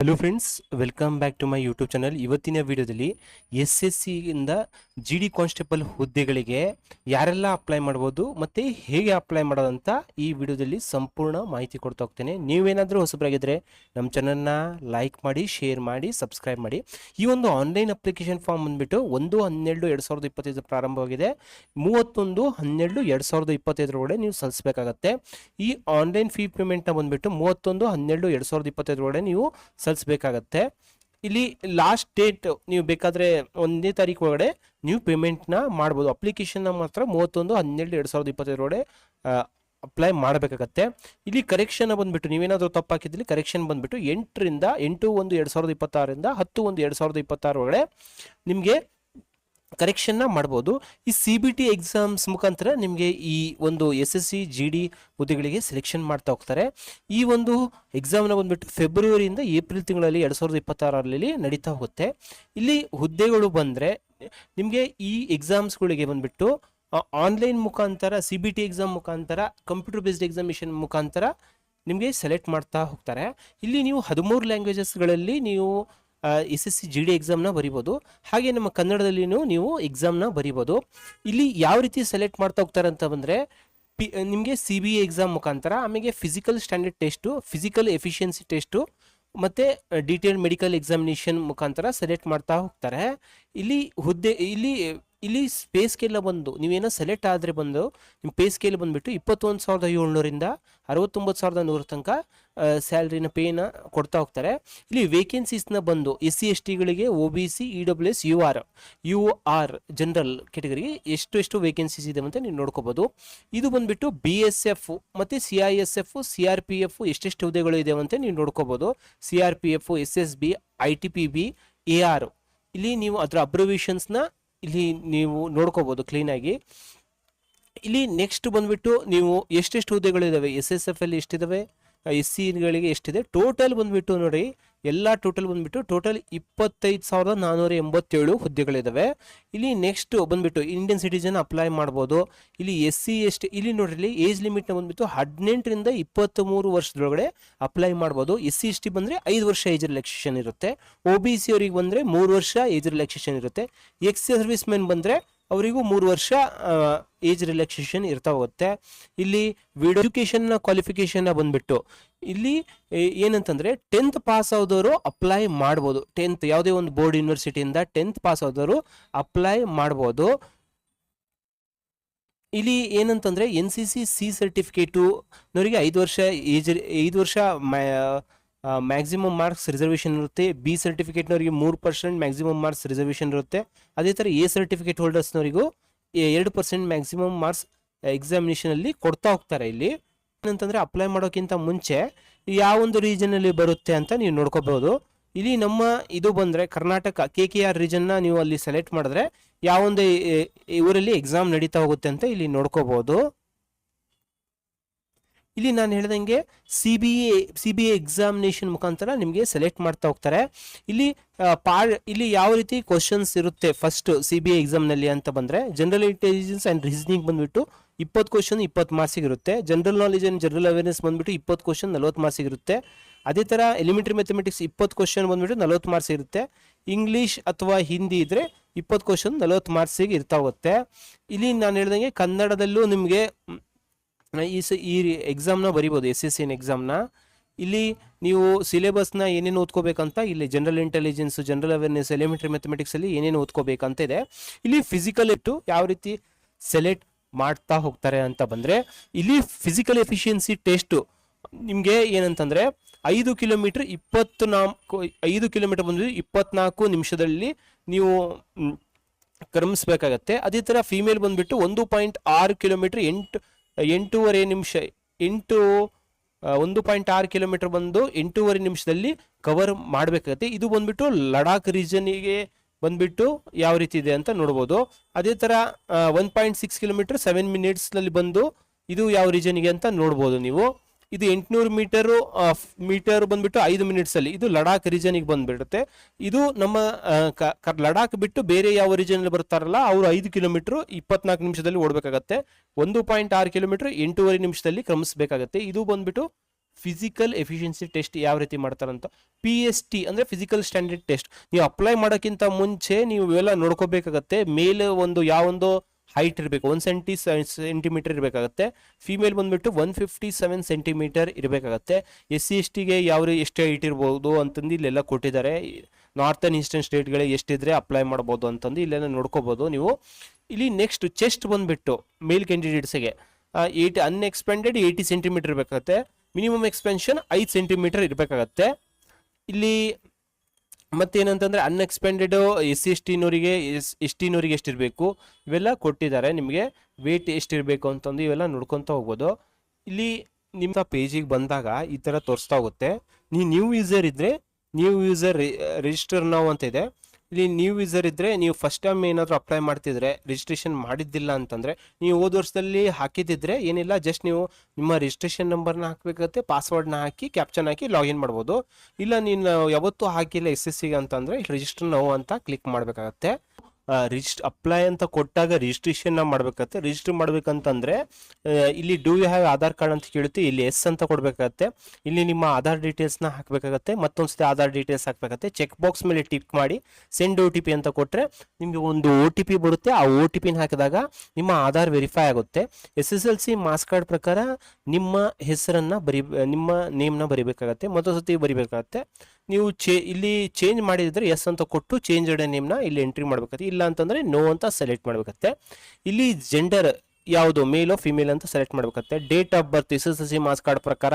Hello friends, welcome back to my YouTube channel. ಇವತ್ತಿನ ವಿಡಿಯೋದಲ್ಲಿ SSC ಇಂದ GD ಕಾನ್ಸ್ಟೇಬಲ್ ಹುದ್ದೆಗಳಿಗೆ ಯಾರೆಲ್ಲ ಅಪ್ಲೈ ಮಾಡ್ಬೋದು ಮತ್ತು ಹೇಗೆ ಅಪ್ಲೈ ಮಾಡೋದಂತ ಈ ವಿಡಿಯೋದಲ್ಲಿ ಸಂಪೂರ್ಣ ಮಾಹಿತಿ ಕೊಡ್ತಾ ಹೋಗ್ತೇನೆ. ನೀವೇನಾದರೂ ಹೊಸಬರಾಗಿದ್ದರೆ ನಮ್ಮ ಚಾನಲ್ನ ಲೈಕ್ ಮಾಡಿ, ಶೇರ್ ಮಾಡಿ, ಸಬ್ಸ್ಕ್ರೈಬ್ ಮಾಡಿ. ಈ ಒಂದು ಆನ್ಲೈನ್ ಅಪ್ಲಿಕೇಶನ್ ಫಾರ್ಮ್ ಬಂದುಬಿಟ್ಟು 1/12/2025 ಪ್ರಾರಂಭವಾಗಿದೆ. 31/12/2025 ನೀವು ಸಲ್ಲಿಸಬೇಕಾಗತ್ತೆ. ಈ ಆನ್ಲೈನ್ ಫೀ ಪೇಮೆಂಟ್ನ ಬಂದುಬಿಟ್ಟು 31/12/2025 ನೀವು ಸಲ್ಲಿಸಬೇಕಾಗತ್ತೆ. ಇಲ್ಲಿ ಲಾಸ್ಟ್ ಡೇಟ್ ನೀವು ಬೇಕಾದರೆ 1ನೇ ತಾರೀಕು ಒಳಗಡೆ ನೀವು ಪೇಮೆಂಟ್ನ ಮಾಡ್ಬೋದು. ಅಪ್ಲಿಕೇಶನ್ನ ಮಾತ್ರ 31/12/2025 ಅಪ್ಲೈ ಮಾಡಬೇಕಾಗತ್ತೆ. ಇಲ್ಲಿ ಕರೆಕ್ಷನ್ ಬಂದುಬಿಟ್ಟು ನೀವೇನಾದರೂ ತಪ್ಪು ಹಾಕಿದ್ದಲ್ಲಿ ಕರೆಕ್ಷನ್ ಬಂದುಬಿಟ್ಟು 8/1/2026 10/1/2026 ಒಳಗಡೆ ನಿಮಗೆ ಕರೆಕ್ಷನ್ನ ಮಾಡ್ಬೋದು. ಈ CBT ಎಕ್ಸಾಮ್ಸ್ ಮುಖಾಂತರ ನಿಮಗೆ ಈ ಒಂದು SSC GD ಹುದ್ದೆಗಳಿಗೆ ಸೆಲೆಕ್ಷನ್ ಮಾಡ್ತಾ ಹೋಗ್ತಾರೆ. ಈ ಒಂದು ಎಕ್ಸಾಮ್ನ ಬಂದುಬಿಟ್ಟು ಫೆಬ್ರವರಿಯಿಂದ ಏಪ್ರಿಲ್ ತಿಂಗಳಲ್ಲಿ 2026 ನಡೀತಾ ಹೋಗುತ್ತೆ. ಇಲ್ಲಿ ಹುದ್ದೆಗಳು ಬಂದರೆ ನಿಮಗೆ ಈ ಎಕ್ಸಾಮ್ಸ್ಗಳಿಗೆ ಬಂದುಬಿಟ್ಟು ಆನ್ಲೈನ್ ಮುಖಾಂತರ CBT ಎಕ್ಸಾಮ್ ಮುಖಾಂತರ ಕಂಪ್ಯೂಟರ್ ಬೇಸ್ಡ್ ಎಕ್ಸಾಮಿನೇಷನ್ ಮುಖಾಂತರ ನಿಮಗೆ ಸೆಲೆಕ್ಟ್ ಮಾಡ್ತಾ ಹೋಗ್ತಾರೆ. ಇಲ್ಲಿ ನೀವು 13 ಲ್ಯಾಂಗ್ವೇಜಸ್ಗಳಲ್ಲಿ ನೀವು SSC GD ಎಕ್ಸಾಮ್ನ ಬರಿಬೋದು. ಹಾಗೆ ನಮ್ಮ ಕನ್ನಡದಲ್ಲಿನೂ ನೀವು ಎಕ್ಸಾಮ್ನ ಬರಿಬೋದು. ಇಲ್ಲಿ ಯಾವ ರೀತಿ ಸೆಲೆಕ್ಟ್ ಮಾಡ್ತಾ ಹೋಗ್ತಾರೆ ಅಂತ ಬಂದರೆ ನಿಮಗೆ CBA ಎಕ್ಸಾಮ್ ಮುಖಾಂತರ, ಆಮೇಲೆ physical standard test, physical efficiency test ಮತ್ತು ಡೀಟೇಲ್ಡ್ ಮೆಡಿಕಲ್ ಎಕ್ಸಾಮಿನೇಷನ್ ಮುಖಾಂತರ ಸೆಲೆಕ್ಟ್ ಮಾಡ್ತಾ ಹೋಗ್ತಾರೆ. ಇಲ್ಲಿ ಇಲ್ಲಿ ಪೇ ಸ್ಕೇಲ್ ಬಂದು ನೀವೇನೋ ಸೆಲೆಕ್ಟ್ ಆದರೆ ಬಂದು ನಿಮ್ಮ ಪೇ ಸ್ಕೇಲ್ ಬಂದುಬಿಟ್ಟು 21,700ರಿಂದ 69,100 ತನಕ ಸ್ಯಾಲ್ರಿನ ಪೇನ ಕೊಡ್ತಾ ಹೋಗ್ತಾರೆ. ಇಲ್ಲಿ ವೇಕೆನ್ಸೀಸ್ನ ಬಂದು SC STಗಳಿಗೆ OBC EWS UR ಜನರಲ್ ಕೆಟಗರಿಗೆ ಎಷ್ಟು ವೇಕೆನ್ಸೀಸ್ ಇದೆ ಅಂತ ನೀವು ನೋಡ್ಕೋಬೋದು. ಇದು ಬಂದುಬಿಟ್ಟು BSF ಮತ್ತು CISF CRPF ಎಷ್ಟೆಷ್ಟು ಹುದ್ದೆಗಳು ಇದೆ ಅಂತ ನೀವು ನೋಡ್ಕೋಬೋದು. CRPF SSB ITPB AR ಇಲ್ಲಿ ನೀವು ಅದರ ಅಬ್ರಿವೇಷನ್ಸ್ನ ಇಲ್ಲಿ ನೀವು ನೋಡ್ಕೋಬೋದು ಕ್ಲೀನಾಗಿ. ಇಲ್ಲಿ ನೆಕ್ಸ್ಟ್ ಬಂದುಬಿಟ್ಟು ನೀವು ಎಷ್ಟೆಷ್ಟು ಹುದ್ದೆಗಳಿದ್ದಾವೆ, SSF ಅಲ್ಲಿ ಎಷ್ಟಿದ್ದಾವೆ, SCಗಳಿಗೆ ಎಷ್ಟಿದೆ, ಟೋಟಲ್ ಬಂದುಬಿಟ್ಟು ನೋಡಿ, ಎಲ್ಲ ಟೋಟಲ್ 25,487 ಹುದ್ದೆಗಳಿದ್ದಾವೆ. ಇಲ್ಲಿ ನೆಕ್ಸ್ಟ್ ಬಂದುಬಿಟ್ಟು ಇಂಡಿಯನ್ ಸಿಟಿಜನ್ ಅಪ್ಲೈ ಮಾಡ್ಬೋದು. ಇಲ್ಲಿ SC ST ಇಲ್ಲಿ ನೋಡ್ರಿ ಏಜ್ ಲಿಮಿಟ್ನ ಬಂದುಬಿಟ್ಟು 18ರಿಂದ 23 ವರ್ಷದೊಳಗಡೆ ಅಪ್ಲೈ ಮಾಡ್ಬೋದು. SC ST ಬಂದರೆ 5 ವರ್ಷ ಏಜ್ ರಿಲ್ಯಾಕ್ಸೇಷನ್ ಇರುತ್ತೆ. OBC ಅವರಿಗೆ ಬಂದರೆ 3 ವರ್ಷ ಏಜ್ ರಿಲ್ಯಾಕ್ಸೇಷನ್ ಇರುತ್ತೆ. ಎಕ್ಸ್ ಸರ್ವಿಸ್ ಮೆನ್ ಬಂದರೆ ಅವರಿಗೂ 3 ವರ್ಷ ಏಜ್ ರಿಲ್ಯಾಕ್ಸೇಷನ್ ಇರ್ತಾ ಹೋಗುತ್ತೆ. ಇಲ್ಲಿ ವಿಡಿಯೋ ಎಜುಕೇಷನ್ನ ಕ್ವಾಲಿಫಿಕೇಷನ್ನ ಬಂದುಬಿಟ್ಟು ಇಲ್ಲಿ ಏನಂತಂದರೆ 10th ಪಾಸ್ ಆದವರು ಅಪ್ಲೈ ಮಾಡ್ಬೋದು. 10th ಯಾವುದೇ ಒಂದು ಬೋರ್ಡ್ ಯೂನಿವರ್ಸಿಟಿಯಿಂದ 10th ಪಾಸ್ ಆದವರು ಅಪ್ಲೈ ಮಾಡ್ಬೋದು. ಇಲ್ಲಿ ಏನಂತಂದರೆ NCC C ಸರ್ಟಿಫಿಕೇಟು ಅವರಿಗೆ 5 ವರ್ಷ ಮ್ಯಾಕ್ಸಿಮಮ್ ಮಾರ್ಕ್ಸ್ ರಿಸರ್ವೇಷನ್ ಇರುತ್ತೆ. B ಸರ್ಟಿಫಿಕೇಟ್ನವರಿಗೆ 3% ಮ್ಯಾಕ್ಸಿಮಮ್ ಮಾರ್ಕ್ಸ್ ರಿಸರ್ವೇಷನ್ ಇರುತ್ತೆ. ಅದೇ ಥರ A ಸರ್ಟಿಫಿಕೇಟ್ ಹೋಲ್ಡರ್ಸ್ನವರಿಗೂ 2% ಮ್ಯಾಕ್ಸಿಮಮ್ ಮಾರ್ಕ್ಸ್ ಎಕ್ಸಾಮಿನೇಷನಲ್ಲಿ ಕೊಡ್ತಾ ಹೋಗ್ತಾರೆ. ಇಲ್ಲಿ ಏನಂತಂದರೆ ಅಪ್ಲೈ ಮಾಡೋಕ್ಕಿಂತ ಮುಂಚೆ ಯಾವ ಒಂದು ರೀಜನಲ್ಲಿ ಬರುತ್ತೆ ಅಂತ ನೀವು ನೋಡ್ಕೋಬೋದು. ಇಲ್ಲಿ ನಮ್ಮ ಇದು ಬಂದರೆ ಕರ್ನಾಟಕ KKR ರೀಜನ್ನ ನೀವು ಅಲ್ಲಿ ಸೆಲೆಕ್ಟ್ ಮಾಡಿದ್ರೆ ಯಾವೊಂದು ಊರಲ್ಲಿ ಎಕ್ಸಾಮ್ ನಡೀತಾ ಹೋಗುತ್ತೆ ಅಂತ ಇಲ್ಲಿ ನೋಡ್ಕೋಬೋದು. ಇಲ್ಲಿ ನಾನು ಹೇಳ್ದಂಗೆ CBA ಎಕ್ಸಾಮಿನೇಷನ್ ಮುಖಾಂತರ ನಿಮಗೆ ಸೆಲೆಕ್ಟ್ ಮಾಡ್ತಾ ಹೋಗ್ತಾರೆ. ಇಲ್ಲಿ ಯಾವ ರೀತಿ ಕ್ವಶನ್ಸ್ ಇರುತ್ತೆ ಫಸ್ಟ್ CBA ಎಕ್ಸಾಮ್ನಲ್ಲಿ ಅಂತ ಬಂದರೆ, ಜನರಲ್ ಇಂಟೆಲಿಜೆನ್ಸ್ ಆ್ಯಂಡ್ ರೀಸನಿಂಗ್ ಬಂದುಬಿಟ್ಟು 20 ಕ್ವಶನ್ 20 ಮಾರ್ಕ್ಸಿಗೆ ಇರುತ್ತೆ. General knowledge and general awareness ಬಂದುಬಿಟ್ಟು 20 ಕ್ವಶನ್ 40 ಮಾರ್ಕ್ಸಿಗೆ ಇರುತ್ತೆ. ಅದೇ ಥರ ಎಲಿಮೆಂಟ್ರಿ ಮ್ಯಾಥಮೆಟಿಕ್ಸ್ 20 ಕ್ವಶನ್ ಬಂದುಬಿಟ್ಟು 40 ಮಾರ್ಕ್ಸ್ ಇರುತ್ತೆ. ಇಂಗ್ಲೀಷ್ ಅಥವಾ ಹಿಂದಿ ಇದ್ದರೆ 20 ಕ್ವಶನ್ 40 ಮಾರ್ಕ್ಸಿಗೆ ಇರ್ತಾ ಹೋಗುತ್ತೆ. ಇಲ್ಲಿ ನಾನು ಹೇಳ್ದಂಗೆ ಕನ್ನಡದಲ್ಲೂ ನಿಮಗೆ ಈ ಎಕ್ಸಾಮ್ನ ಬರಿಬೋದು, SSC ಎಕ್ಸಾಮ್ನ. ಇಲ್ಲಿ ನೀವು ಸಿಲೆಬಸ್ನ ಏನೇನು ಓದ್ಕೋಬೇಕಂತ ಇಲ್ಲಿ general intelligence, general awareness, elementary ಮ್ಯಾಥಮೆಟಿಕ್ಸಲ್ಲಿ ಏನೇನು ಓದ್ಕೋಬೇಕಂತ ಇದೆ. ಇಲ್ಲಿ ಫಿಸಿಕಲ್ ಯಾವ ರೀತಿ ಸೆಲೆಕ್ಟ್ ಮಾಡ್ತಾ ಹೋಗ್ತಾರೆ ಅಂತ ಬಂದರೆ, ಇಲ್ಲಿ ಫಿಸಿಕಲ್ ಎಫಿಷಿಯನ್ಸಿ ಟೆಸ್ಟು ನಿಮಗೆ ಏನಂತಂದರೆ 5 ಕಿಲೋಮೀಟ್ರ್ ಬಂದು 24 ನಿಮಿಷದಲ್ಲಿ ನೀವು ಕ್ರಮಿಸ್ಬೇಕಾಗತ್ತೆ. ಅದೇ ಥರ ಫೀಮೇಲ್ ಬಂದುಬಿಟ್ಟು 1.6 ಕಿಲೋಮೀಟ್ರ್ 1.6 ಕಿಲೋಮೀಟರ್ ಬಂದು 8.5 ನಿಮಿಷದಲ್ಲಿ ಕವರ್ ಮಾಡಬೇಕಾಗತ್ತೆ. ಇದು ಬಂದ್ಬಿಟ್ಟು ಲಡಾಖ್ ರೀಜನ್ಗೆ ಬಂದ್ಬಿಟ್ಟು ಯಾವ ರೀತಿ ಇದೆ ಅಂತ ನೋಡ್ಬೋದು. ಅದೇ ಥರ 1.6 ಕಿಲೋಮೀಟರ್ 7 ಮಿನಿಟ್ಸ್ನಲ್ಲಿ ಬಂದು ಇದು ಯಾವ ರೀಜನ್ಗೆ ಅಂತ ನೋಡ್ಬೋದು ನೀವು. ಇದು 800 ಮೀಟರ್ ಬಂದ್ಬಿಟ್ಟು 5 ಮಿನಿಟ್ಸಲ್ಲಿ, ಇದು ಲಡಾಖ್ ರೀಜನ್ಗೆ ಬಂದ್ಬಿಡುತ್ತೆ. ಇದು ನಮ್ಮ ಲಡಾಖ್ ಬಿಟ್ಟು ಬೇರೆ ಯಾವ ರೀಜನಲ್ಲಿ ಬರ್ತಾರಲ್ಲ ಅವರು 5 ಕಿಲೋಮೀಟ್ರ್ 24 ನಿಮಿಷದಲ್ಲಿ ಓಡಬೇಕಾಗತ್ತೆ. 1.6 ಕಿಲೋಮೀಟರ್ 8.5 ನಿಮಿಷದಲ್ಲಿ ಕ್ರಮಿಸಬೇಕಾಗತ್ತೆ. ಇದು ಬಂದ್ಬಿಟ್ಟು ಫಿಸಿಕಲ್ ಎಫಿಷಿಯನ್ಸಿ ಟೆಸ್ಟ್ ಯಾವ ರೀತಿ ಮಾಡ್ತಾರಂತ, PST ಅಂದರೆ ಫಿಸಿಕಲ್ ಸ್ಟ್ಯಾಂಡರ್ಡ್ ಟೆಸ್ಟ್. ನೀವು ಅಪ್ಲೈ ಮಾಡೋಕ್ಕಿಂತ ಮುಂಚೆ ನೀವು ಇವೆಲ್ಲ ನೋಡ್ಕೋಬೇಕಾಗತ್ತೆ. ಮೇಲೆ ಒಂದು ಯಾವೊಂದು ಹೈಟ್ ಇರಬೇಕು, 170 ಸೆಂಟಿಮೀಟರ್ ಇರಬೇಕಾಗತ್ತೆ. ಫಿಮೇಲ್ ಬಂದ್ಬಿಟ್ಟು 157 ಸೆಂಟಿಮೀಟರ್ ಇರಬೇಕಾಗತ್ತೆ. SC/STಗೆ ಎಷ್ಟು ಹೈಟ್ ಇರ್ಬೋದು ಅಂತಂದು ಇಲ್ಲೆಲ್ಲ ಕೊಟ್ಟಿದ್ದಾರೆ. ನಾರ್ತನ್ ಈಸ್ಟರ್ನ್ ಸ್ಟೇಟ್ಗಳಿಗೆ ಎಷ್ಟಿದ್ರೆ ಅಪ್ಲೈ ಮಾಡ್ಬೋದು ಅಂತಂದು ಇಲ್ಲೆಲ್ಲ ನೋಡ್ಕೋಬೋದು ನೀವು. ಇಲ್ಲಿ ನೆಕ್ಸ್ಟ್ ಚೆಸ್ಟ್ ಬಂದ್ಬಿಟ್ಟು ಮೇಲ್ ಕ್ಯಾಂಡಿಡೇಟ್ಸ್ಗೆ 80 ಅನ್ಎಕ್ಸ್ಪೆಂಡೆಡ್ 80 ಸೆಂಟಿಮೀಟರ್ ಇರಬೇಕಾಗತ್ತೆ. ಮಿನಿಮಮ್ ಎಕ್ಸ್ಪೆನ್ಷನ್ 5 ಸೆಂಟಿಮೀಟರ್ ಇರಬೇಕಾಗತ್ತೆ. ಇಲ್ಲಿ ಮತ್ತೇನಂತಂದರೆ ಅನ್ಎಕ್ಸ್ಪೆಂಡೆಡ್ SC/STನವರಿಗೆ ST ಎಷ್ಟಿರಬೇಕು ಇವೆಲ್ಲ ಕೊಟ್ಟಿದ್ದಾರೆ. ನಿಮಗೆ ವೇಟ್ ಎಷ್ಟಿರಬೇಕು ಅಂತಂದು ಇವೆಲ್ಲ ನೋಡ್ಕೊತ ಹೋಗ್ಬೋದು. ಇಲ್ಲಿ ನಿಮ್ಮ ಪೇಜಿಗೆ ಬಂದಾಗ ಈ ಥರ ತೋರಿಸ್ತಾ ಹೋಗುತ್ತೆ. ನೀವು ನ್ಯೂ ಯೂಸರ್ ಇದ್ದರೆ ನ್ಯೂ ಯೂಸರ್ ರಿಜಿಸ್ಟರ್ ನಾವು ಅಂತ ಇದೆ. ಇಲ್ಲಿ ನ್ಯೂ ಯೂಸರ್ ಇದ್ದರೆ ನೀವು ಫಸ್ಟ್ ಟೈಮ್ ಏನಾದರೂ ಅಪ್ಲೈ ಮಾಡ್ತಿದ್ರೆ ರಿಜಿಸ್ಟ್ರೇಷನ್ ಮಾಡಿದ್ದಿಲ್ಲ ಅಂತಂದರೆ, ನೀವು ಹೋದ ವರ್ಷದಲ್ಲಿ ಹಾಕಿದ್ದಿದ್ರೆ ಏನಿಲ್ಲ, ಜಸ್ಟ್ ನೀವು ನಿಮ್ಮ ರಿಜಿಸ್ಟ್ರೇಷನ್ ನಂಬರ್ನ ಹಾಕಬೇಕಾಗತ್ತೆ, ಪಾಸ್ವರ್ಡ್ನ ಹಾಕಿ ಕ್ಯಾಪ್ಚನ್ ಹಾಕಿ ಲಾಗಿನ್ ಮಾಡ್ಬೋದು. ಇಲ್ಲ ನೀನು ಯಾವತ್ತೂ ಹಾಕಿಲ್ಲ SSCಗೆ ಅಂತಂದರೆ ರಿಜಿಸ್ಟರ್ ನಾವು ಅಂತ ಕ್ಲಿಕ್ ಮಾಡಬೇಕಾಗತ್ತೆ. ಅಪ್ಲೈ ಅಂತ ಕೊಟ್ಟಾಗ ರಿಜಿಸ್ಟ್ರೇಷನ್ನ ಮಾಡಬೇಕಾಗತ್ತೆ. ರಿಜಿಸ್ಟರ್ ಮಾಡ್ಬೇಕಂತಂದರೆ ಇಲ್ಲಿ do you have Aadhaar card ಅಂತ ಕೇಳುತ್ತೆ, ಇಲ್ಲಿ ಎಸ್ ಅಂತ ಕೊಡಬೇಕಾಗತ್ತೆ. ಇಲ್ಲಿ ನಿಮ್ಮ ಆಧಾರ್ ಡೀಟೇಲ್ಸ್ನ ಹಾಕಬೇಕಾಗತ್ತೆ. ಮತ್ತೊಂದು ಸತಿ ಆಧಾರ್ ಡೀಟೇಲ್ಸ್ ಹಾಕಬೇಕಾಗತ್ತೆ. ಚೆಕ್ ಬಾಕ್ಸ್ ಮೇಲೆ ಟಿಕ್ ಮಾಡಿ ಸೆಂಡ್ OTP ಅಂತ ಕೊಟ್ಟರೆ ನಿಮಗೆ ಒಂದು OTP ಬರುತ್ತೆ. ಆ OTPನ ಹಾಕಿದಾಗ ನಿಮ್ಮ ಆಧಾರ್ ವೆರಿಫೈ ಆಗುತ್ತೆ. SSLC ಮಾರ್ಕ್ಸ್ ಕಾರ್ಡ್ ಪ್ರಕಾರ ನಿಮ್ಮ ಹೆಸರನ್ನು ನಿಮ್ಮ ನೇಮ್ನ ಬರಿಬೇಕಾಗತ್ತೆ, ಮತ್ತೊಂದು ಸತಿ ಬರಿಬೇಕಾಗತ್ತೆ. ನೀವು ಇಲ್ಲಿ ಚೇಂಜ್ ಮಾಡಿದ್ರೆ ಎಸ್ ಅಂತ ಕೊಟ್ಟು ಚೇಂಜ್ಡ್ ನೇಮ್ನ ಇಲ್ಲಿ ಎಂಟ್ರಿ ಮಾಡಬೇಕಾಗುತ್ತೆ. ಇಲ್ಲ ಅಂತಂದರೆ ನೋ ಅಂತ ಸೆಲೆಕ್ಟ್ ಮಾಡಬೇಕಾಗುತ್ತೆ. ಇಲ್ಲಿ ಜೆಂಡರ್ ಯಾವುದು ಮೇಲ್ ಫಿಮೇಲ್ ಅಂತ ಸೆಲೆಕ್ಟ್ ಮಾಡಬೇಕಾಗುತ್ತೆ. Date of birth SSLC marks card ಪ್ರಕಾರ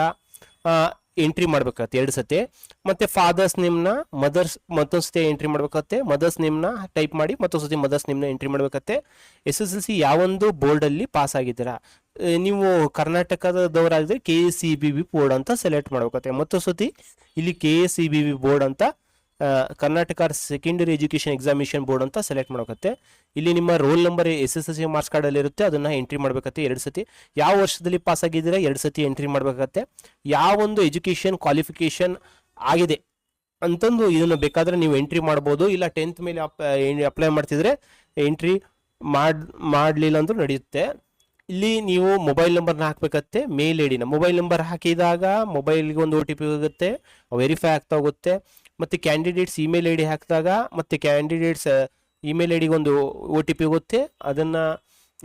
ಎಂಟ್ರಿ ಮಾಡಬೇಕಾಗುತ್ತೆ 2 ಸತಿ. ಮತ್ತು ಫಾದರ್ಸ್ ನೇಮ್ನ ಮತ್ತೊಂದು ಸತಿ ಎಂಟ್ರಿ ಮಾಡಬೇಕಾಗುತ್ತೆ. ಮದರ್ಸ್ ನೇಮ್ನ ಟೈಪ್ ಮಾಡಿ ಮತ್ತೊಂದು ಸತಿ ಮದರ್ಸ್ ನೇಮ್ನ ಎಂಟ್ರಿ ಮಾಡಬೇಕಾಗುತ್ತೆ. SSLC ಯಾವೊಂದು ಬೋರ್ಡಲ್ಲಿ ಪಾಸ್ ಆಗಿದ್ದೀರಾ, ನೀವು ಕರ್ನಾಟಕದವರಾಗಿದ್ದರೆ KSEBB ಬೋರ್ಡ್ ಅಂತ ಸೆಲೆಕ್ಟ್ ಮಾಡಬೇಕಾಗುತ್ತೆ. ಮತ್ತೊಂದು ಸತಿ ಇಲ್ಲಿ KSEBB ಬೋರ್ಡ್ ಅಂತ Karnataka secondary education examination board ಅಂತ ಸೆಲೆಕ್ಟ್ ಮಾಡಬೇಕಾಗುತ್ತೆ. ಇಲ್ಲಿ ನಿಮ್ಮ ರೋಲ್ ನಂಬರ್ SSLC ಮಾರ್ಕ್ಸ್ ಕಾರ್ಡಲ್ಲಿ ಇರುತ್ತೆ, ಅದನ್ನು ಎಂಟ್ರಿ ಮಾಡಬೇಕಾಗುತ್ತೆ 2 ಸತಿ. ಯಾವ ವರ್ಷದಲ್ಲಿ ಪಾಸ್ ಆಗಿದ್ದೀರಾ 2 ಸತಿ ಎಂಟ್ರಿ ಮಾಡಬೇಕಾಗತ್ತೆ. ಯಾವೊಂದು ಎಜುಕೇಷನ್ ಕ್ವಾಲಿಫಿಕೇಷನ್ ಆಗಿದೆ ಅಂತಂದು ಇದನ್ನು ಬೇಕಾದರೆ ನೀವು ಎಂಟ್ರಿ ಮಾಡ್ಬೋದು. ಇಲ್ಲ 10th ಮೇಲೆ ಅಪ್ಲೈ ಮಾಡ್ತಿದ್ರೆ ಎಂಟ್ರಿ ಮಾಡಲಿಲ್ಲ ಅಂದ್ರೂ ನಡೆಯುತ್ತೆ. ಇಲ್ಲಿ ನೀವು ಮೊಬೈಲ್ ನಂಬರ್ನ ಹಾಕಬೇಕಾಗತ್ತೆ. ಮೇಲ್ ಐಡಿನ ಮೊಬೈಲ್ ನಂಬರ್ ಹಾಕಿದಾಗ ಮೊಬೈಲ್ಗೆ ಒಂದು OTP ಹೋಗುತ್ತೆ, ವೆರಿಫೈ ಆಗ್ತಾ ಹೋಗುತ್ತೆ. ಮತ್ತು ಕ್ಯಾಂಡಿಡೇಟ್ಸ್ ಇಮೇಲ್ ID ಹಾಕಿದಾಗ ಮತ್ತು ಕ್ಯಾಂಡಿಡೇಟ್ಸ್ ಇಮೇಲ್ ಐಡಿಗೆ ಒಂದು OTP ಹೋಗುತ್ತೆ, ಅದನ್ನು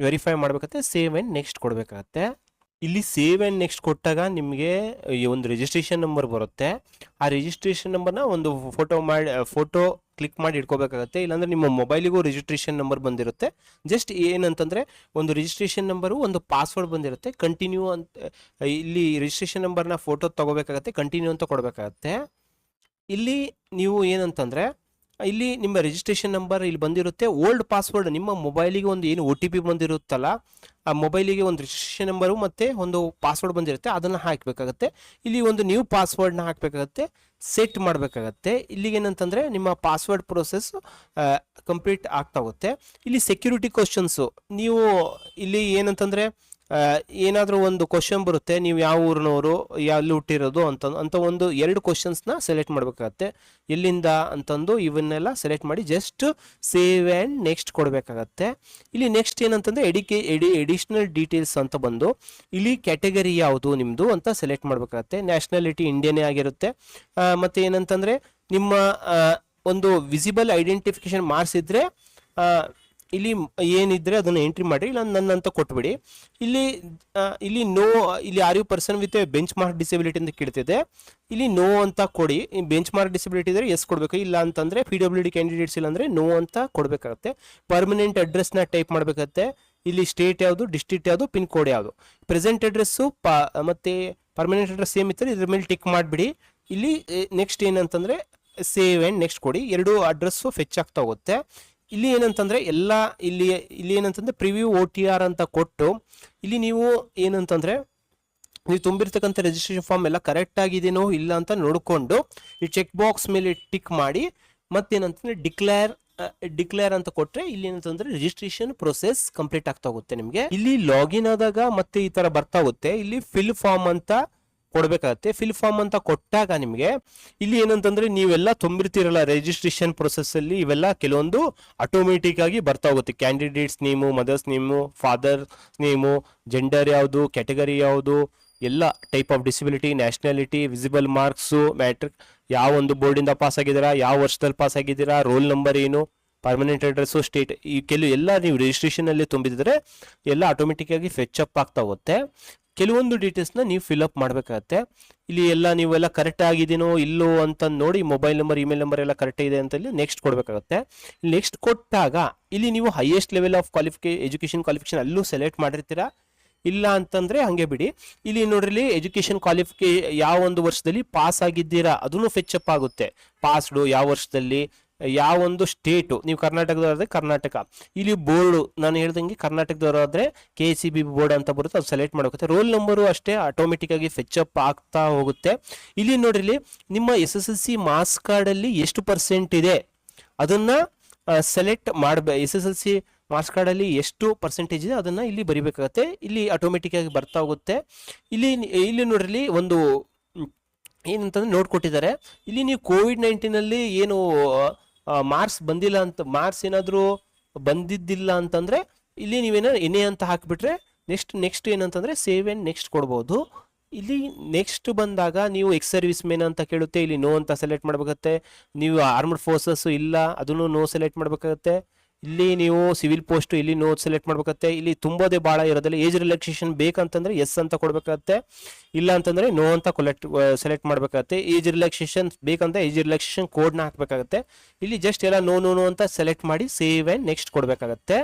ವೆರಿಫೈ ಮಾಡಬೇಕಾಗತ್ತೆ. ಸೇವ್ ಆ್ಯಂಡ್ ನೆಕ್ಸ್ಟ್ ಕೊಡಬೇಕಾಗತ್ತೆ. ಇಲ್ಲಿ ಸೇವ್ ಆ್ಯಂಡ್ ನೆಕ್ಸ್ಟ್ ಕೊಟ್ಟಾಗ ನಿಮಗೆ ಒಂದು ರಿಜಿಸ್ಟ್ರೇಷನ್ ನಂಬರ್ ಬರುತ್ತೆ. ಆ ರಿಜಿಸ್ಟ್ರೇಷನ್ ನಂಬರ್ನ ಒಂದು ಫೋಟೋ ಕ್ಲಿಕ್ ಮಾಡಿ ಇಟ್ಕೋಬೇಕಾಗತ್ತೆ. ಇಲ್ಲಾಂದರೆ ನಿಮ್ಮ ಮೊಬೈಲಿಗೂ ರಿಜಿಸ್ಟ್ರೇಷನ್ ನಂಬರ್ ಬಂದಿರುತ್ತೆ. ಜಸ್ಟ್ ಏನಂತಂದರೆ ಒಂದು ರಿಜಿಸ್ಟ್ರೇಷನ್ ನಂಬರು ಒಂದು ಪಾಸ್ವರ್ಡ್ ಬಂದಿರುತ್ತೆ. ಕಂಟಿನ್ಯೂ ಅಂತ ಇಲ್ಲಿ ರಿಜಿಸ್ಟ್ರೇಷನ್ ನಂಬರ್ನ ಫೋಟೋ ತೊಗೋಬೇಕಾಗತ್ತೆ, ಕಂಟಿನ್ಯೂ ಅಂತ ಕೊಡಬೇಕಾಗತ್ತೆ. ಇಲ್ಲಿ ನೀವು ಏನಂತಂದರೆ ಇಲ್ಲಿ ನಿಮ್ಮ ರಿಜಿಸ್ಟ್ರೇಷನ್ ನಂಬರ್ ಇಲ್ಲಿ ಬಂದಿರುತ್ತೆ. ಓಲ್ಡ್ ಪಾಸ್ವರ್ಡ್ ನಿಮ್ಮ ಮೊಬೈಲಿಗೆ ಒಂದು ಏನು OTP ಬಂದಿರುತ್ತಲ್ಲ, ಆ ಮೊಬೈಲಿಗೆ ಒಂದು ರಿಜಿಸ್ಟ್ರೇಷನ್ ನಂಬರು ಮತ್ತು ಒಂದು ಪಾಸ್ವರ್ಡ್ ಬಂದಿರುತ್ತೆ, ಅದನ್ನು ಹಾಕಬೇಕಾಗತ್ತೆ. ಇಲ್ಲಿ ಒಂದು ನ್ಯೂ ಪಾಸ್ವರ್ಡ್ನ ಹಾಕಬೇಕಾಗತ್ತೆ, ಸೆಟ್ ಮಾಡಬೇಕಾಗತ್ತೆ. ಇಲ್ಲಿಗೆ ಏನಂತಂದರೆ ನಿಮ್ಮ ಪಾಸ್ವರ್ಡ್ ಪ್ರೋಸೆಸ್ ಕಂಪ್ಲೀಟ್ ಆಗ್ತಾ ಹೋಗುತ್ತೆ. ಇಲ್ಲಿ ಸೆಕ್ಯೂರಿಟಿ ಕ್ವಶನ್ಸು, ನೀವು ಇಲ್ಲಿ ಏನಂತಂದರೆ ಏನಾದರೂ ಒಂದು ಕ್ವಶನ್ ಬರುತ್ತೆ, ನೀವು ಯಾವ ಊರಿನವರು, ಎಲ್ಲಿ ಹುಟ್ಟಿರೋದು ಅಂತ ಒಂದು 2 ಕ್ವಶನ್ಸ್ನ ಸೆಲೆಕ್ಟ್ ಮಾಡಬೇಕಾಗತ್ತೆ. ಎಲ್ಲಿಂದ ಅಂತಂದು ಇವನ್ನೆಲ್ಲ ಸೆಲೆಕ್ಟ್ ಮಾಡಿ ಜಸ್ಟ್ ಸೇವ್ ಆ್ಯಂಡ್ ನೆಕ್ಸ್ಟ್ ಕೊಡಬೇಕಾಗತ್ತೆ. ಇಲ್ಲಿ ನೆಕ್ಸ್ಟ್ ಏನಂತಂದರೆ ಎಡಿಷ್ನಲ್ ಡೀಟೇಲ್ಸ್ ಅಂತ ಬಂದು ಇಲ್ಲಿ ಕ್ಯಾಟಗರಿ ಯಾವುದು ನಿಮ್ಮದು ಅಂತ ಸೆಲೆಕ್ಟ್ ಮಾಡಬೇಕಾಗತ್ತೆ. ನ್ಯಾಷನಾಲಿಟಿ ಇಂಡಿಯನ್ನೇ ಆಗಿರುತ್ತೆ. ಮತ್ತು ಏನಂತಂದರೆ ನಿಮ್ಮ ಒಂದು ವಿಸಿಬಲ್ ಐಡೆಂಟಿಫಿಕೇಶನ್ ಮಾರ್ಕ್ಸ್ ಇದ್ದರೆ ಇಲ್ಲಿ ಏನಿದ್ರೆ ಅದನ್ನು ಎಂಟ್ರಿ ಮಾಡಿ, ಇಲ್ಲ ನನ್ನಂತ ಕೊಟ್ಬಿಡಿ. ಇಲ್ಲಿ ನೋ, ಇಲ್ಲಿ are you person with benchmark disability ಅಂತ ಕೇಳ್ತಿದೆ, ಇಲ್ಲಿ ನೋ ಅಂತ ಕೊಡಿ. ಬೆಂಚ್ ಮಾರ್ಕ್ ಡಿಸಬಿಲಿಟಿ ಇದ್ದರೆ ಎಸ್ ಕೊಡಬೇಕು, ಇಲ್ಲ ಅಂತಂದರೆ PWD ಕ್ಯಾಂಡಿಡೇಟ್ಸ್ ಇಲ್ಲ ಅಂದರೆ ನೋ ಅಂತ ಕೊಡಬೇಕಾಗತ್ತೆ. ಪರ್ಮನೆಂಟ್ ಅಡ್ರೆಸ್ನ ಟೈಪ್ ಮಾಡಬೇಕಾಗತ್ತೆ. ಇಲ್ಲಿ ಸ್ಟೇಟ್ ಯಾವುದು, ಡಿಸ್ಟ್ರಿಕ್ಟ್ ಯಾವುದು, ಪಿನ್ ಕೋಡ್ ಯಾವುದು. ಪ್ರೆಸೆಂಟ್ ಅಡ್ರೆಸ್ಸು ಮತ್ತು ಪರ್ಮನೆಂಟ್ ಅಡ್ರೆಸ್ ಸೇಮ್ ಇದ್ದರೆ ಇದ್ರ ಮೇಲೆ ಟಿಕ್ ಮಾಡಿಬಿಡಿ. ಇಲ್ಲಿ ನೆಕ್ಸ್ಟ್ ಏನಂತಂದರೆ ಸೇವ್ ಆ್ಯಂಡ್ ನೆಕ್ಸ್ಟ್ ಕೊಡಿ. 2 ಅಡ್ರೆಸ್ಸು ಫೆಚ್ ಆಗ್ತಾ ಹೋಗುತ್ತೆ. ಇಲ್ಲಿ ಏನಂತಂದರೆ ಇಲ್ಲಿ ಏನಂತಂದರೆ ಪ್ರಿವ್ಯೂ OTR ಅಂತ ಕೊಟ್ಟು ಇಲ್ಲಿ ನೀವು ಏನಂತಂದರೆ ನೀವು ತುಂಬಿರ್ತಕ್ಕಂಥ ರಿಜಿಸ್ಟ್ರೇಷನ್ ಫಾರ್ಮ್ ಎಲ್ಲ ಕರೆಕ್ಟ್ ಆಗಿದೆಯೋ ಇಲ್ಲ ಅಂತ ನೋಡಿಕೊಂಡು ಈ ಚೆಕ್ ಬಾಕ್ಸ್ ಮೇಲೆ ಟಿಕ್ ಮಾಡಿ ಮತ್ತೇನಂತಂದರೆ ಡಿಕ್ಲೇರ್ ಅಂತ ಕೊಟ್ಟರೆ ಇಲ್ಲಿ ಏನಂತಂದರೆ ರಿಜಿಸ್ಟ್ರೇಷನ್ ಪ್ರೊಸೆಸ್ ಕಂಪ್ಲೀಟ್ ಆಗ್ತಾ ಹೋಗುತ್ತೆ. ನಿಮಗೆ ಇಲ್ಲಿ ಲಾಗಿನ್ ಆದಾಗ ಮತ್ತೆ ಈ ಥರ ಬರ್ತಾ ಹೋಗುತ್ತೆ. ಇಲ್ಲಿ ಫಿಲ್ ಫಾರ್ಮ್ ಅಂತ ಕೊಡಬೇಕಾಗತ್ತೆ. ಫಿಲ್ ಫಾರ್ಮ್ ಅಂತ ಕೊಟ್ಟಾಗ ನಿಮಗೆ ಇಲ್ಲಿ ಏನಂತಂದರೆ ನೀವೆಲ್ಲ ತುಂಬಿರ್ತೀರಲ್ಲ ರಿಜಿಸ್ಟ್ರೇಷನ್ ಪ್ರೊಸೆಸ್ಸಲ್ಲಿ, ಇವೆಲ್ಲ ಕೆಲವೊಂದು ಆಟೋಮೆಟಿಕ್ ಆಗಿ ಬರ್ತಾ ಹೋಗುತ್ತೆ. Candidates name, mother's name, father name, gender ಯಾವುದು, ಕ್ಯಾಟಗರಿ ಯಾವುದು, ಎಲ್ಲ type of disability, nationality, visible marks, matric, ಯಾವ ಒಂದು ಬೋರ್ಡಿಂದ ಪಾಸ್ ಆಗಿದ್ದೀರಾ, ಯಾವ ವರ್ಷದಲ್ಲಿ ಪಾಸ್ ಆಗಿದ್ದೀರಾ, ರೋಲ್ ನಂಬರ್ ಏನು, ಪರ್ಮನೆಂಟ್ ಅಡ್ರೆಸ್ಸು, ಸ್ಟೇಟ್, ಈ ಕೆಲವು ಎಲ್ಲ ನೀವು ರಿಜಿಸ್ಟ್ರೇಷನಲ್ಲಿ ತುಂಬಿದ್ರೆ ಎಲ್ಲ ಆಟೋಮೆಟಿಕ್ಕಾಗಿ ಫೆಚ್ ಅಪ್ ಆಗ್ತಾ ಹೋಗುತ್ತೆ. ಕೆಲವೊಂದು ಡೀಟೇಲ್ಸ್ನ ನೀವು ಫಿಲ್ಅಪ್ ಮಾಡಬೇಕಾಗತ್ತೆ. ಇಲ್ಲಿ ಎಲ್ಲ ನೀವೆಲ್ಲ ಕರೆಕ್ಟ್ ಆಗಿದೆಯೋ ಇಲ್ಲೋ ಅಂತ ನೋಡಿ ಮೊಬೈಲ್ ನಂಬರ್, ಇಮೇಲ್ ನಂಬರ್ ಎಲ್ಲ ಕರೆಕ್ಟ್ ಇದೆ ಅಂತ ಇಲ್ಲಿ ನೆಕ್ಸ್ಟ್ ಕೊಡಬೇಕಾಗುತ್ತೆ. ಇಲ್ಲಿ ನೆಕ್ಸ್ಟ್ ಕೊಟ್ಟಾಗ ಇಲ್ಲಿ ನೀವು highest level of education qualification ಅಲ್ಲೂ ಸೆಲೆಕ್ಟ್ ಮಾಡಿರ್ತೀರಾ. ಇಲ್ಲ ಅಂತಂದರೆ ಹಾಗೆ ಬಿಡಿ. ಇಲ್ಲಿ ನೋಡ್ರಿ ಎಜುಕೇಷನ್ ಯಾವ ಒಂದು ವರ್ಷದಲ್ಲಿ ಪಾಸ್ ಆಗಿದ್ದೀರಾ ಅದನ್ನು ಫೆಚ್ ಅಪ್ ಆಗುತ್ತೆ. ಪಾಸ್ಡು ಯಾವ ವರ್ಷದಲ್ಲಿ, ಯಾವ ಒಂದು ಸ್ಟೇಟು, ನೀವು ಕರ್ನಾಟಕದವರಾದರೆ ಕರ್ನಾಟಕ, ಇಲ್ಲಿ ಬೋರ್ಡು ನಾನು ಹೇಳ್ದಂಗೆ ಕರ್ನಾಟಕದವರಾದರೆ KCB ಬೋರ್ಡ್ ಅಂತ ಬರುತ್ತೆ, ಅದು ಸೆಲೆಕ್ಟ್ ಮಾಡೋಗುತ್ತೆ. ರೋಲ್ ನಂಬರು ಅಷ್ಟೇ ಆಟೋಮೆಟಿಕ್ಕಾಗಿ ಫೆಚ್ ಅಪ್ ಆಗ್ತಾ ಹೋಗುತ್ತೆ. ಇಲ್ಲಿ ನೋಡ್ರಿ ನಿಮ್ಮ SSLC ಮಾರ್ಕ್ಸ್ ಕಾರ್ಡಲ್ಲಿ ಎಷ್ಟು ಪರ್ಸೆಂಟ್ ಇದೆ ಅದನ್ನು ಸೆಲೆಕ್ಟ್ ಮಾಡಬೇಕು. SSLC ಮಾರ್ಕ್ಸ್ ಕಾರ್ಡಲ್ಲಿ ಎಷ್ಟು ಪರ್ಸೆಂಟೇಜ್ ಇದೆ ಅದನ್ನು ಇಲ್ಲಿ ಬರಿಬೇಕಾಗತ್ತೆ. ಇಲ್ಲಿ ಆಟೋಮೆಟಿಕ್ಕಾಗಿ ಬರ್ತಾ ಹೋಗುತ್ತೆ. ಇಲ್ಲಿ ನೋಡ್ರಿ ಒಂದು ಏನಂತಂದ್ರೆ ನೋಡ್ಕೊಟ್ಟಿದ್ದಾರೆ. ಇಲ್ಲಿ ನೀವು COVID-19 ಏನು ಮಾರ್ಕ್ಸ್ ಬಂದಿಲ್ಲ ಅಂತ, ಮಾರ್ಕ್ಸ್ ಏನಾದರೂ ಬಂದಿದ್ದಿಲ್ಲ ಅಂತಂದರೆ ಇಲ್ಲಿ ನೀವೇನೋ NA ಅಂತ ಹಾಕಿಬಿಟ್ರೆ ನೆಕ್ಸ್ಟ್ ಏನಂತಂದರೆ ಸೇವ್ ಆ್ಯಂಡ್ ನೆಕ್ಸ್ಟ್ ಕೊಡ್ಬೋದು. ಇಲ್ಲಿ ನೆಕ್ಸ್ಟ್ ಬಂದಾಗ ನೀವು ಎಕ್ಸ್ ಸರ್ವಿಸ್ ಮೇನ್ ಅಂತ ಕೇಳುತ್ತೆ, ಇಲ್ಲಿ ನೋ ಅಂತ ಸೆಲೆಕ್ಟ್ ಮಾಡಬೇಕಾಗತ್ತೆ. ನೀವು ಆರ್ಮಡ್ ಫೋರ್ಸಸ್ ಇಲ್ಲ ಅದನ್ನು ನೋ ಸೆಲೆಕ್ಟ್ ಮಾಡಬೇಕಾಗತ್ತೆ. ಇಲ್ಲಿ ನೀವು ಸಿವಿಲ್ ಪೋಸ್ಟ್ ಇಲ್ಲಿ ನೋ ಸೆಲೆಕ್ಟ್ ಮಾಡ್ಬೇಕಾಗತ್ತೆ. ಇಲ್ಲಿ ತುಂಬೋದೇ ಭಾಳ ಇರೋದಿಲ್ಲ. ಏಜ್ ರಿಲ್ಯಾಕ್ಸೇಷನ್ ಬೇಕಂತಂದ್ರೆ ಎಸ್ ಅಂತ ಕೊಡ್ಬೇಕಾಗತ್ತೆ, ಇಲ್ಲ ಅಂತಂದ್ರೆ ನೋ ಅಂತ ಸೆಲೆಕ್ಟ್ ಮಾಡ್ಬೇಕಾಗತ್ತೆ. ಏಜ್ ರಿಲ್ಯಾಕ್ಸೇಷನ್ ಬೇಕಂತ ಏಜ್ ರಿಲ್ಯಾಕ್ಸೇಷನ್ ಕೋಡ್ನ ಹಾಕ್ಬೇಕಾಗತ್ತೆ. ಇಲ್ಲಿ ಜಸ್ಟ್ ಎಲ್ಲ ನೋ ಅಂತ ಸೆಲೆಕ್ಟ್ ಮಾಡಿ ಸೇವ್ ಆ್ಯಂಡ್ ನೆಕ್ಸ್ಟ್ ಕೊಡಬೇಕಾಗತ್ತೆ.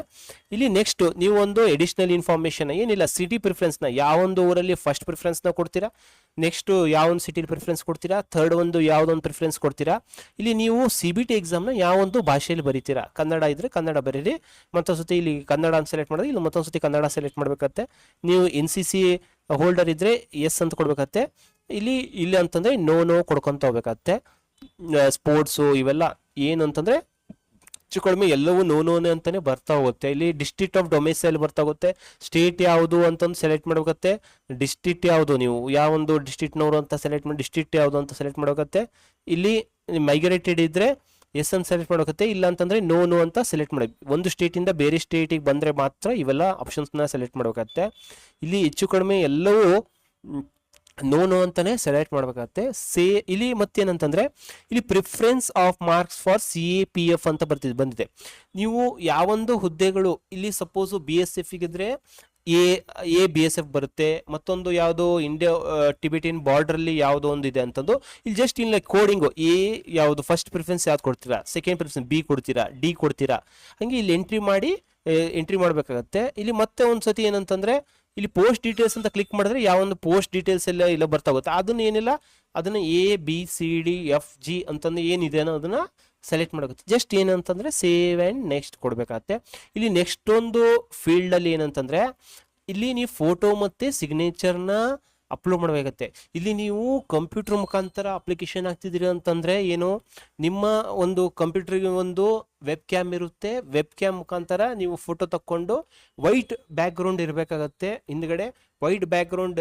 ಇಲ್ಲಿ ನೆಕ್ಸ್ಟ್ ನೀವು ಒಂದು ಎಡಿಷನಲ್ ಇನ್ಫಾರ್ಮೇಷನ್ ಏನಿಲ್ಲ, ಸಿಟಿ ಪ್ರಿಫರೆನ್ಸ್ನ ಯಾವೊಂದು ಊರಲ್ಲಿ ಫಸ್ಟ್ ಪ್ರಿಫರೆನ್ಸ್ನ ಕೊಡ್ತೀರಾ, ನೆಕ್ಸ್ಟ್ ಯಾವೊಂದು ಸಿಟಿ ಪ್ರಿಫರೆನ್ಸ್ ಕೊಡ್ತೀರಾ, ಥರ್ಡ್ ಒಂದು ಯಾವುದೊಂದು ಪ್ರಿಫರೆನ್ಸ್ ಕೊಡ್ತೀರಾ. ಇಲ್ಲಿ ನೀವು CBT ಎಕ್ಸಾಮ್ನ ಯಾವೊಂದು ಭಾಷೆಯಲ್ಲಿ ಬರೀತೀರಾ, ಕನ್ನಡ ಇದ್ರೆ ಕನ್ನಡ ಬರೀರಿ, ಮತ್ತೊಂದು ಸತಿ ಇಲ್ಲಿ ಕನ್ನಡ ಅಂತ ಸೆಲೆಕ್ಟ್ ಮಾಡಿದ್ರೆ ಇಲ್ಲಿ ಮತ್ತೊಂದು ಸತಿ ಕನ್ನಡ ಸೆಲೆಕ್ಟ್ ಮಾಡಬೇಕಾಗತ್ತೆ. ನೀವು NCC ಹೋಲ್ಡರ್ ಇದ್ರೆ ಎಸ್ ಅಂತ ಕೊಡ್ಬೇಕಾಗತ್ತೆ. ಇಲ್ಲಿ ಅಂತಂದ್ರೆ ನೋ ಕೊಡ್ಕೊಂತ ಹೋಗ್ಬೇಕಾಗತ್ತೆ. ಸ್ಪೋರ್ಟ್ಸು ಇವೆಲ್ಲ ಏನು ಅಂತಂದ್ರೆ ಹೆಚ್ಚು ಕಡಿಮೆ ಎಲ್ಲವೂ ನೋನೇ ಅಂತಾನೆ ಬರ್ತಾ ಹೋಗುತ್ತೆ. ಇಲ್ಲಿ ಡಿಸ್ಟ್ರಿಕ್ಟ್ ಆಫ್ ಡೊಮಿಸೈಲ್ ಬರ್ತಾ ಹೋಗುತ್ತೆ. ಸ್ಟೇಟ್ ಯಾವುದು ಅಂತಂದು ಸೆಲೆಕ್ಟ್ ಮಾಡಬೇಕಾಗತ್ತೆ. ಡಿಸ್ಟ್ರಿಕ್ಟ್ ಯಾವುದು, ನೀವು ಯಾವೊಂದು ಡಿಸ್ಟ್ರಿಕ್ಟ್ನವರು ಅಂತ ಸೆಲೆಕ್ಟ್ ಮಾಡಿ ಡಿಸ್ಟ್ರಿಕ್ಟ್ ಯಾವುದು ಅಂತ ಸೆಲೆಕ್ಟ್ ಮಾಡಬೇಕಾಗತ್ತೆ. ಇಲ್ಲಿ ಮೈಗ್ರೇಟೆಡ್ ಇದ್ರೆ ಎಸ್ ಅಂತ ಸೆಲೆಕ್ಟ್ ಮಾಡಬೇಕಾಗತ್ತೆ, ಇಲ್ಲ ಅಂತಂದ್ರೆ ನೋ ಅಂತ ಸೆಲೆಕ್ಟ್ ಮಾಡಿ. ಒಂದು ಸ್ಟೇಟಿಂದ ಬೇರೆ ಸ್ಟೇಟಿಗೆ ಬಂದರೆ ಮಾತ್ರ ಇವೆಲ್ಲ ಆಪ್ಷನ್ಸ್ನ ಸೆಲೆಕ್ಟ್ ಮಾಡಬೇಕಾಗತ್ತೆ. ಇಲ್ಲಿ ಹೆಚ್ಚು ಕಡಿಮೆ ಎಲ್ಲವೂ ನೋ ಅಂತಾನೆ ಸೆಲೆಕ್ಟ್ ಮಾಡಬೇಕಾಗತ್ತೆ. ಇಲ್ಲಿ ಮತ್ತೇನಂತಂದ್ರೆ ಇಲ್ಲಿ preference of marks for CAPF ಅಂತ ಬಂದಿದೆ. ನೀವು ಯಾವೊಂದು ಹುದ್ದೆಗಳು ಇಲ್ಲಿ ಸಪೋಸ್ BSF ಇದ್ರೆ ಎ BSF ಬರುತ್ತೆ, ಮತ್ತೊಂದು ಯಾವುದೋ ಇಂಡಿಯಾ ಟಿಬೆಟಿಯನ್ ಬಾರ್ಡ್ರಲ್ಲಿ ಯಾವುದೋ ಒಂದು ಇದೆ ಅಂತಂದು ಇಲ್ಲಿ ಜಸ್ಟ್ ಇಲ್ಲ ಕೋಡಿಂಗು ಎ ಯಾವುದು ಫಸ್ಟ್ ಪ್ರಿಫರೆನ್ಸ್ ಯಾವ್ದು ಕೊಡ್ತೀರಾ, ಸೆಕೆಂಡ್ ಪ್ರಿಫರೆನ್ಸ್ B ಕೊಡ್ತೀರಾ, D ಕೊಡ್ತೀರಾ, ಹಂಗೆ ಇಲ್ಲಿ ಎಂಟ್ರಿ ಮಾಡಬೇಕಾಗತ್ತೆ. ಇಲ್ಲಿ ಮತ್ತೆ ಒಂದ್ಸತಿ ಏನಂತಂದ್ರೆ ಇಲ್ಲಿ ಪೋಸ್ಟ್ ಡೀಟೇಲ್ಸ್ ಅಂತ ಕ್ಲಿಕ್ ಮಾಡಿದ್ರೆ ಯಾವೊಂದು ಪೋಸ್ಟ್ ಡೀಟೇಲ್ಸ್ ಎಲ್ಲ ಇಲ್ಲ ಬರ್ತಾ ಹೋಗುತ್ತೆ. ಅದನ್ನ ಏನಿಲ್ಲ ಅದನ್ನ ABCDFG ಅಂತಂದು ಏನಿದೆ ಅನ್ನೋ ಅದನ್ನ ಸೆಲೆಕ್ಟ್ ಮಾಡೋಗುತ್ತೆ. ಜಸ್ಟ್ ಏನಂತಂದ್ರೆ ಸೇವ್ ಆ್ಯಂಡ್ ನೆಕ್ಸ್ಟ್ ಕೊಡಬೇಕಾಗತ್ತೆ. ಇಲ್ಲಿ ನೆಕ್ಸ್ಟ್ ಒಂದು ಫೀಲ್ಡಲ್ಲಿ ಏನಂತಂದ್ರೆ ಇಲ್ಲಿ ನೀವು ಫೋಟೋ ಮತ್ತು ಸಿಗ್ನೇಚರ್ನ ಅಪ್ಲೋಡ್ ಮಾಡಬೇಕಾಗತ್ತೆ. ಇಲ್ಲಿ ನೀವು ಕಂಪ್ಯೂಟರ್ ಮುಖಾಂತರ ಅಪ್ಲಿಕೇಶನ್ ಹಾಕ್ತಿದ್ದೀರಿ ಅಂತಂದರೆ ಏನು, ನಿಮ್ಮ ಒಂದು ಕಂಪ್ಯೂಟರ್ಗೆ ಒಂದು ವೆಬ್ ಕ್ಯಾಮ್ ಇರುತ್ತೆ, ವೆಬ್ ಕ್ಯಾಮ್ ಮುಖಾಂತರ ನೀವು ಫೋಟೋ ತಕ್ಕೊಂಡು ವೈಟ್ ಬ್ಯಾಕ್ಗ್ರೌಂಡ್ ಇರಬೇಕಾಗತ್ತೆ. ಹಿಂದ್ಗಡೆ ವೈಟ್ ಬ್ಯಾಕ್ಗ್ರೌಂಡ್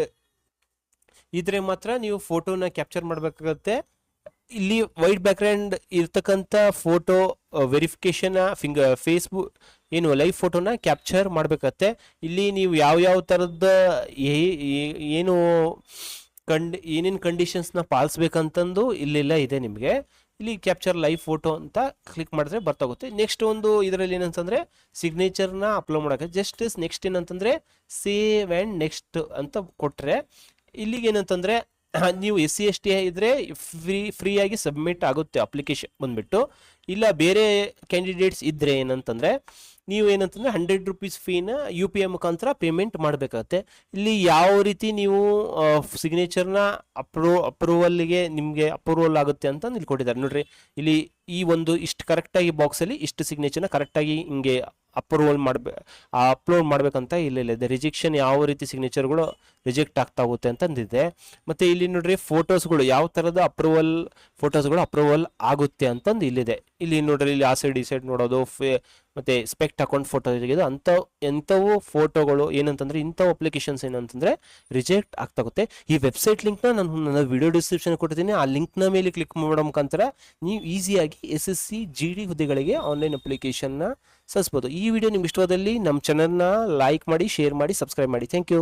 ಇದ್ರೆ ಮಾತ್ರ ನೀವು ಫೋಟೋನ ಕ್ಯಾಪ್ಚರ್ ಮಾಡಬೇಕಾಗತ್ತೆ. ಇಲ್ಲಿ ವೈಟ್ ಬ್ಯಾಕ್ಗ್ರೌಂಡ್ ಇರ್ತಕ್ಕಂಥ ಫೋಟೋ ವೆರಿಫಿಕೇಶನ್ ಫೇಸ್ಬುಕ್ ಏನು ಲೈವ್ ಫೋಟೋನ ಕ್ಯಾಪ್ಚರ್ ಮಾಡಬೇಕಾಗತ್ತೆ. ಇಲ್ಲಿ ನೀವು ಯಾವ ಥರದ ಏನು ಏನೇನು ಕಂಡೀಷನ್ಸ್ನ ಪಾಲಿಸ್ಬೇಕಂತಂದು ಇಲ್ಲೆಲ್ಲ ಇದೆ ನಿಮಗೆ. ಇಲ್ಲಿ ಕ್ಯಾಪ್ಚರ್ ಲೈವ್ ಫೋಟೋ ಅಂತ ಕ್ಲಿಕ್ ಮಾಡಿದ್ರೆ ಬರ್ತಾಗುತ್ತೆ. ನೆಕ್ಸ್ಟ್ ಒಂದು ಇದರಲ್ಲಿ ಏನಂತಂದರೆ ಸಿಗ್ನೇಚರ್ನ ಅಪ್ಲೋಡ್ ಮಾಡೋಕ್ಕೆ ಜಸ್ಟ್ ನೆಕ್ಸ್ಟ್ ಏನಂತಂದರೆ ಸೇವ್ ಆ್ಯಂಡ್ ನೆಕ್ಸ್ಟ್ ಅಂತ ಕೊಟ್ಟರೆ ಇಲ್ಲಿಗೆ ಏನಂತಂದರೆ ನೀವು SC ST ಇದ್ರೆ ಫ್ರೀಯಾಗಿ ಸಬ್ಮಿಟ್ ಆಗುತ್ತೆ ಅಪ್ಲಿಕೇಶನ್ ಬಂದ್ಬಿಟ್ಟು. ಇಲ್ಲ ಬೇರೆ ಕ್ಯಾಂಡಿಡೇಟ್ಸ್ ಇದ್ರೆ ಏನಂತಂದ್ರೆ ನೀವು ಏನಂತಂದ್ರೆ 100 ರೂಪೀಸ್ ಫೀನ UPI ಮುಖಾಂತರ ಪೇಮೆಂಟ್ ಮಾಡಬೇಕಾಗತ್ತೆ. ಇಲ್ಲಿ ಯಾವ ರೀತಿ ನೀವು ಸಿಗ್ನೇಚರ್ನ ಅಪ್ರೂವಲ್ಗೆ ನಿಮಗೆ ಅಪ್ರೂವಲ್ ಆಗುತ್ತೆ ಅಂತ ಇಲ್ಲಿ ಕೊಟ್ಟಿದ್ದಾರೆ ನೋಡ್ರಿ. ಇಲ್ಲಿ ಈ ಒಂದು ಇಷ್ಟು ಕರೆಕ್ಟಾಗಿ ಬಾಕ್ಸಲ್ಲಿ ಇಷ್ಟು ಸಿಗ್ನೇಚರ್ನ ಕರೆಕ್ಟಾಗಿ ಹಿಂಗೆ ಅಪ್ರೂವಲ್ ಅಪ್ಲೋಡ್ ಮಾಡ್ಬೇಕಂತ ಇಲ್ಲಿದೆ. ರಿಜೆಕ್ಷನ್ ಯಾವ ರೀತಿ ಸಿಗ್ನೇಚರ್ಗಳು ರಿಜೆಕ್ಟ್ ಆಗ್ತಾ ಹೋಗುತ್ತೆ ಅಂತಂದಿದೆ. ಮತ್ತು ಇಲ್ಲಿ ನೋಡ್ರಿ ಫೋಟೋಸ್ಗಳು ಯಾವ ಥರದ ಫೋಟೋಸ್ಗಳು ಅಪ್ರೂವಲ್ ಆಗುತ್ತೆ ಅಂತಂದು ಇಲ್ಲಿದೆ. ಇಲ್ಲಿ ನೋಡ್ರಿ ಇಲ್ಲಿ ಆ ಸೈಡ್ ಈ ಸೈಡ್ ನೋಡೋದು ಮತ್ತು ಸ್ಪೆಕ್ಟ್ ಅಕೌಂಟ್ ಫೋಟೋ ತೆಗೆದು ಎಂಥವು ಫೋಟೋಗಳು ಏನಂತಂದರೆ ಇಂಥವು ಅಪ್ಲಿಕೇಶನ್ಸ್ ಏನಂತಂದರೆ ರಿಜೆಕ್ಟ್ ಆಗ್ತಾಗುತ್ತೆ. ಈ ವೆಬ್ಸೈಟ್ ಲಿಂಕ್ನ ನಾನು ನನ್ನ ವಿಡಿಯೋ ಡಿಸ್ಕ್ರಿಪ್ಷನ್ ಕೊಟ್ಟಿದ್ದೀನಿ. ಆ ಲಿಂಕ್ನ ಮೇಲೆ ಕ್ಲಿಕ್ ಮಾಡೋ ಮುಖಾಂತರ ನೀವು ಈಸಿಯಾಗಿ SSC GD ಹುದ್ದೆಗಳಿಗೆ ಆನ್ಲೈನ್ ಅಪ್ಲಿಕೇಶನ್ನ ಸಲ್ಲಿಸ್ಬೋದು. ಈ ವಿಡಿಯೋ ನಿಮ್ಗೆ ಇಷ್ಟವಾದಲ್ಲಿ ನಮ್ಮ ಚಾನಲ್ನ ಲೈಕ್ ಮಾಡಿ, ಶೇರ್ ಮಾಡಿ, ಸಬ್ಸ್ಕ್ರೈಬ್ ಮಾಡಿ. Thank you.